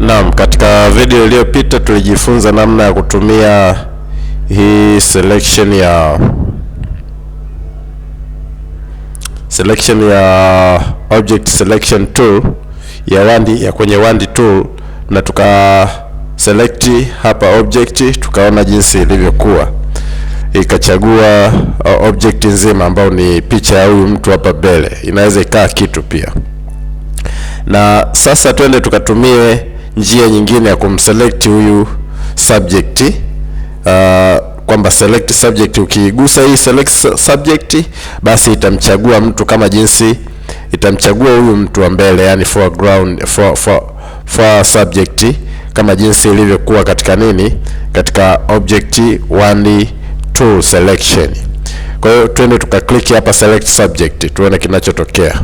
Naam, katika video iliyopita tulijifunza namna ya kutumia hii selection ya object selection tool ya kwenye 1D tool, na tuka select hapa object, tukaona jinsi ilivyokuwa, ikachagua object nzima ambayo ni picha ya huyu mtu hapa mbele. Inaweza ikaa kitu pia. Na sasa twende tukatumie njia nyingine ya kumselect huyu subject, kwamba select subject, ukigusa hii select subject basi itamchagua mtu kama jinsi itamchagua huyu mtu wa mbele, yani foreground for subject, kama jinsi ilivyokuwa katika object 1D tool selection. Kwa hiyo twende tukaklik hapa select subject, tuone kinachotokea.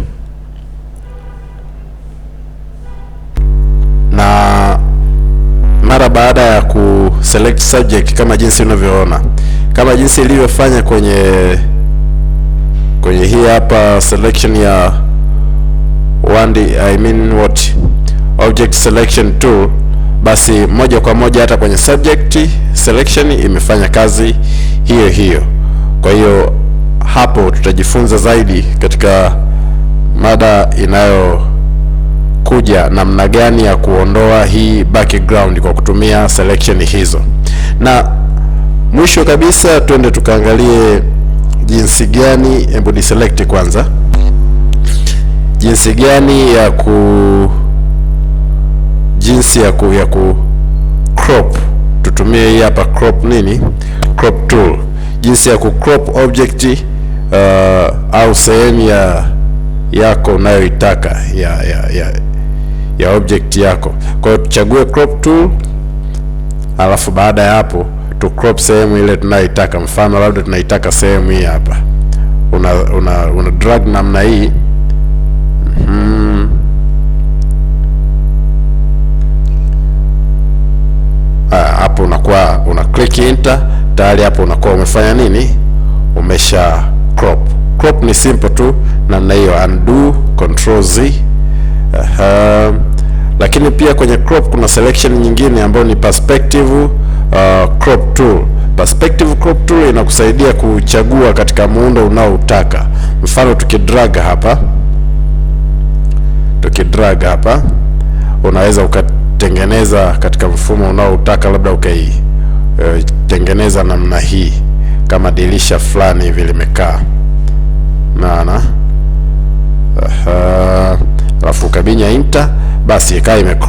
Na mara baada ya ku select subject, kama jinsi unavyoona, kama jinsi ilivyofanya kwenye hii hapa selection ya 1D, object selection tool, basi moja kwa moja hata kwenye subject selection imefanya kazi hiyo hiyo. Kwa hiyo hapo tutajifunza zaidi katika mada inayokuja, namna gani ya kuondoa hii background kwa kutumia selection hizo. Na mwisho kabisa twende tukaangalie jinsi gani, hebu ni select kwanza, jinsi gani ya ku crop. Tutumie hii hapa crop crop tool, jinsi ya ku crop object au sehemu yako unayoitaka ya object yako. Kwa hiyo tuchague crop tool, alafu baada ya hapo tu crop sehemu ile tunayoitaka. Mfano labda tunaitaka sehemu hii hapa, una drag namna hii hapo, unakuwa una click enter, tayari hapo unakuwa umefanya umesha crop. Crop ni simple tu namna hiyo, undo control Z. Lakini pia kwenye crop kuna selection nyingine ambayo ni perspective crop tool. Perspective crop tool inakusaidia kuchagua katika muundo unaoutaka. Mfano tukidrag hapa, unaweza ukatengeneza katika mfumo unaoutaka, labda tengeneza namna hii kama dirisha fulani hivi limekaa, naona alafu ukabinya enter, basi ikawa